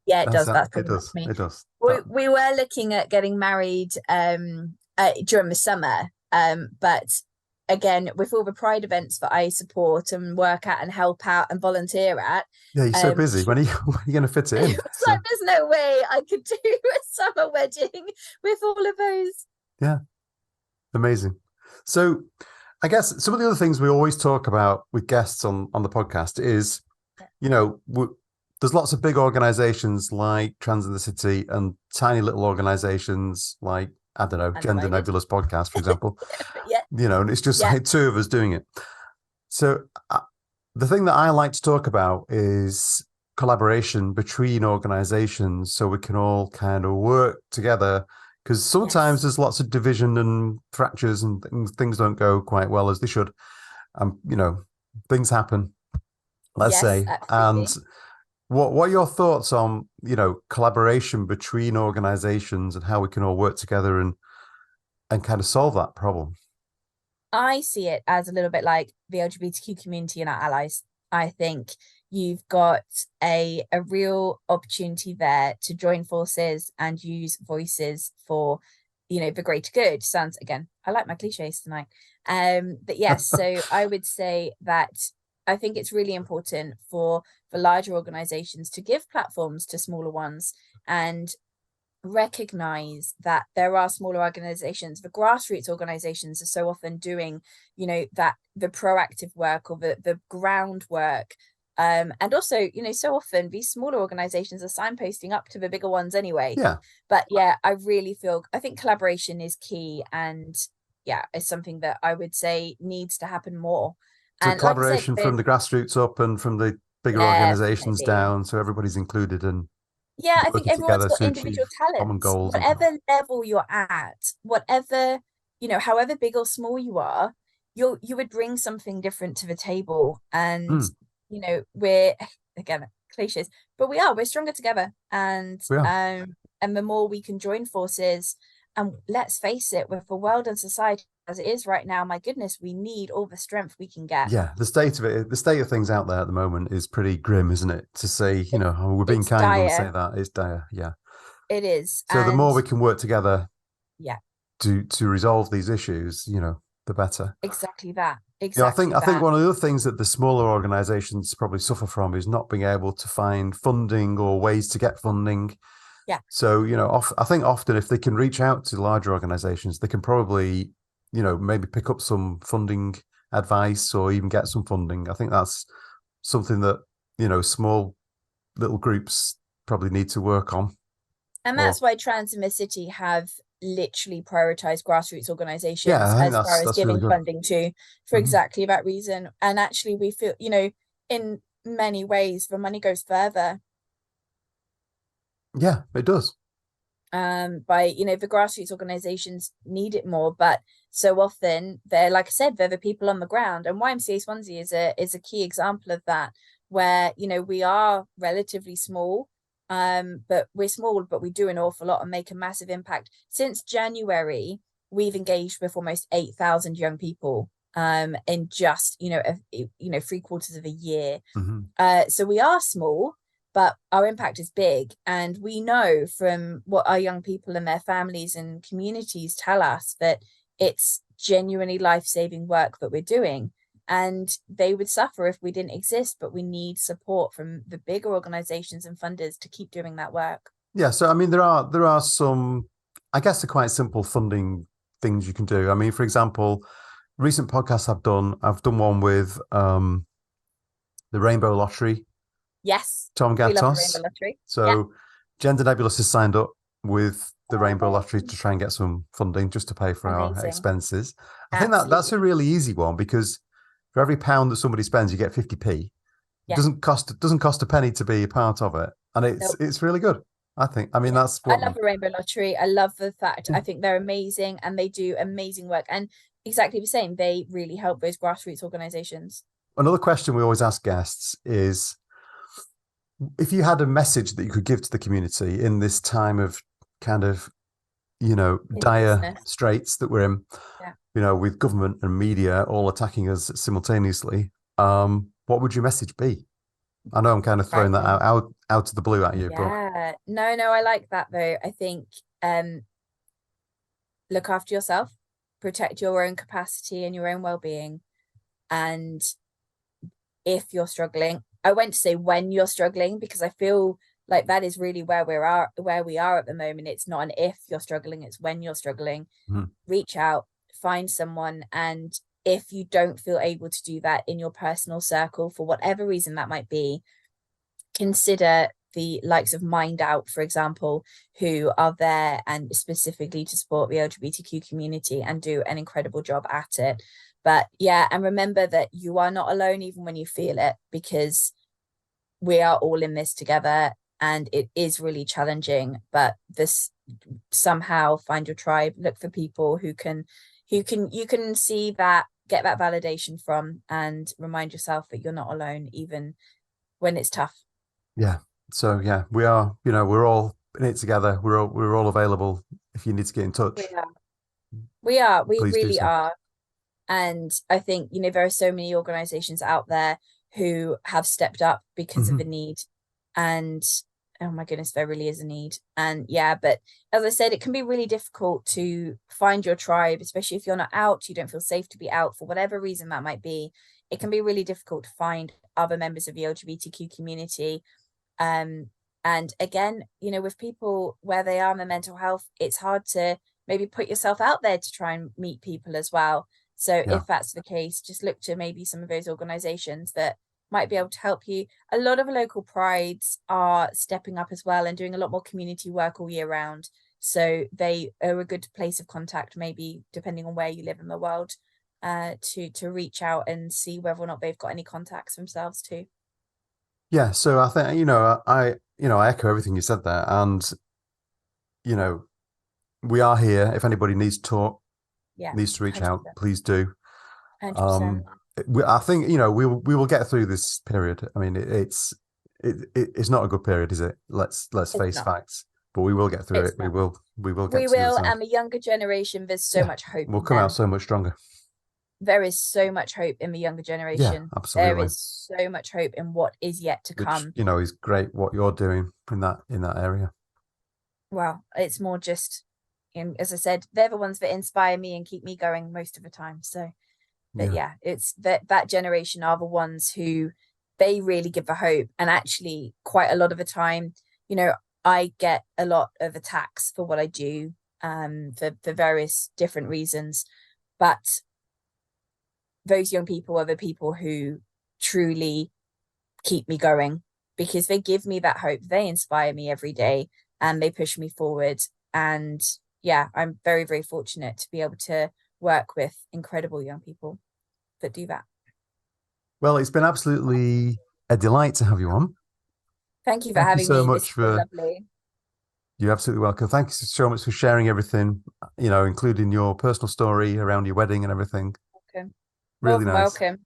yeah, it does. That's It pretty much does. me." It does. We were looking at getting married during the summer, but again, with all the Pride events that I support and work at and help out and volunteer at, Yeah, you're so busy. When are when are you going to fit it it in? was like, there's no way I could do a summer wedding with all of those. Yeah, amazing. So, I guess some of the other things we always talk about with guests on the podcast is, you know, there's lots of big organizations like Trans in the City and tiny little organizations like, I don't know, Gender Undivided. Nebulous Podcast, for example. Yeah, And it's just yeah, like two of us doing it. So, the thing that I like to talk about is collaboration between organizations so we can all kind of work together, because sometimes yes, there's lots of division and fractures and things don't go quite well as they should. Things happen, let's yes, say. And absolutely. what are your thoughts on, collaboration between organizations and how we can all work together and kind of solve that problem? I see it as a little bit like the LGBTQ community and our allies. I think you've got a real opportunity there to join forces and use voices for, the greater good. Sounds, again, I like my cliches tonight. But yes, so I would say that I think it's really important for larger organizations to give platforms to smaller ones and recognize that there are smaller organizations. The grassroots organizations are so often doing, that the proactive work or the groundwork. And also, so often these smaller organizations are signposting up to the bigger ones anyway. Yeah. But yeah, I think collaboration is key, and yeah, it's something that I would say needs to happen more. So And like I said, collaboration from the grassroots up and from the bigger organizations definitely. down, so everybody's included and Yeah, I think working everyone's together got to individual achieve common talents. goals and stuff. Whatever level you're at, whatever, however big or small you are, you would bring something different to the table. And, Mm, we're again cliches, but we're stronger together. we are. And the more we can join forces, and let's face it, with the world and society as it is right now, my goodness, we need all the strength we can get. Yeah, the state of things out there at the moment is pretty grim, isn't it? To say, It, oh, we're being it's kind when we say dire. that, it's dire. Yeah. It is. So the more And we can work together yeah, to resolve these issues, the better. exactly that. I Exactly think that. one of the other things that the smaller organizations probably suffer from is not being able to find funding or ways to get funding. Yeah. So, I think often if they can reach out to larger organizations, they can probably, maybe pick up some funding advice or even get some funding. I think that's something that, small little groups probably need to work on. And Or, that's why Trans in the City have literally prioritized grassroots yeah, organizations I think as far as that's really giving good. funding to, for Mhm. exactly that reason. And actually, we feel, in many ways, the money goes further. Yeah, it does. by, the grassroots organizations need it more, but so often they're, like I said, they're the people on the ground. And YMCA Swansea is a key example of that, where we are relatively small, but we're small, but we do an awful lot and make a massive impact. Since January, we've engaged with almost 8,000 young people in just 3/4 of a year. So we are small, but our impact is big. And we know from what our young people and their families and communities tell us that it's genuinely life-saving work that we're doing. And they would suffer if we didn't exist, but we need support from the bigger organizations and funders to keep doing that work. Yeah, so I mean, there are some, I guess, they're quite simple funding things you can do. I mean, for example, recent podcasts I've done one with the Rainbow Lottery. Yes, Tom we love the Gatos. Rainbow Lottery. So Yeah. Gender Nebulous has signed up with the Rainbow Lottery to try and get some funding just to pay for our Amazing. expenses. I think Absolutely. that's a really easy one, because for every £1 that somebody spends, you get 50p. Yeah. It doesn't cost a penny to be a part of it, and it's really good. I think. I mean, that's what I love the Rainbow Lottery. I love the fact I think they're amazing and they do amazing work. And exactly the same, they really help those grassroots organizations. Another question we always ask guests is, if you had a message that you could give to the community in this time of kind of, dire straits that we're in, with government and media all attacking us simultaneously, what would your message be? I know I'm kind of throwing that out of the blue at you, but no, I like that though. I think look after yourself, protect your own capacity and your own well-being. And if you're struggling, I went to say when you're struggling, because I feel like that is really where we are at the moment. It's not an if you're struggling, it's when you're struggling. Reach out, find someone. And if you don't feel able to do that in your personal circle, for whatever reason that might be, consider the likes of Mind Out, for example, who are there and specifically to support the LGBTQ community and do an incredible job at it. But yeah, and remember that you are not alone even when you feel it, because we are all in this together and it is really challenging. But this, somehow find your tribe, look for people who you can see that, get that validation from, and remind yourself that you're not alone even when it's tough. Yeah. So yeah, we are, we're all in it together. We're all available if you need to get in touch. We really are. And I think, there are so many organizations out there who have stepped up because of a need. And oh my goodness, there really is a need. And yeah, but as I said, it can be really difficult to find your tribe, especially if you're not out, you don't feel safe to be out for whatever reason that might be. It can be really difficult to find other members of the LGBTQ community. And again, with people where they are in their mental health, it's hard to maybe put yourself out there to try and meet people as well. So if that's the case, just look to maybe some of those organizations that might be able to help you. A lot of local prides are stepping up as well and doing a lot more community work all year round. So they are a good place of contact, maybe depending on where you live in the world, to reach out and see whether or not they've got any contacts themselves too. Yeah, so I think, I echo everything you said there. And, we are here. If anybody needs to talk, needs to reach 100%. Out, please do. 100%. I think, we will get through this period. I mean, it's not a good period, is it? Let's face facts. But we will get through it. We will get through it. And the younger generation, there's so much hope. We'll come out so much stronger. There is so much hope in the younger generation. Yeah, absolutely. There is so much hope in what is yet to come. Is great what you're doing in that area. Well, it's more just, as I said, they're the ones that inspire me and keep me going most of the time. So, but yeah, it's that generation are the ones who they really give the hope. And actually, quite a lot of the time, I get a lot of attacks for what I do, for various different reasons, but those young people are the people who truly keep me going, because they give me that hope. They inspire me every day and they push me forward. And yeah, I'm very, very fortunate to be able to work with incredible young people that do that. Well, it's been absolutely a delight to have you on. Thank you for having me. So much for lovely. You're absolutely welcome. Thank you so much for sharing everything, including your personal story around your wedding and everything. Okay. More Really than nice. welcome.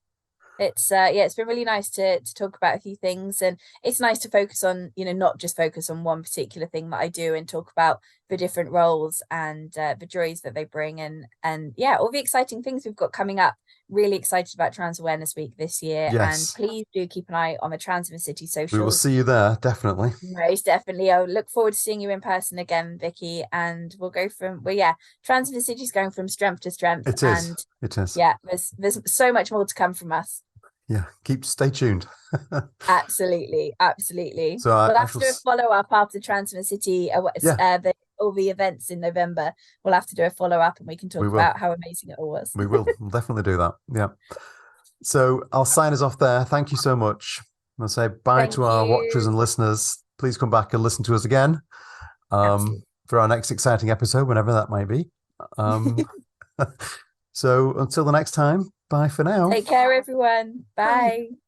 It's yeah, it's been really nice to talk about a few things, and it's nice to focus on, not just focus on one particular thing that I do, and talk about the different roles and the joys that they bring, and yeah, all the exciting things we've got coming up. Really excited about Trans Awareness Week this year, and Yes, please do keep an eye on the City we will socials. see you there, definitely. Most definitely. I'll look forward to seeing you in person again, Vicky, and we'll go from well, yeah, City is going from strength to strength, It is. and It is. yeah, there's so much more to come from us. Yeah, stay tuned. Absolutely, absolutely. So We'll I have shall, to do a follow up after City, yeah, all the events in November. We'll have to do a follow up, and we can we talk will. about how amazing it all was. We will. We'll definitely do that. Yeah. So I'll sign us off there. Thank you so much. I'll say bye Thank to our watchers you. and listeners. Please come back and listen to us again Absolutely. for our next exciting episode, whenever that might be. Um, so until the next time, bye for now. Take care, everyone. Bye. Bye.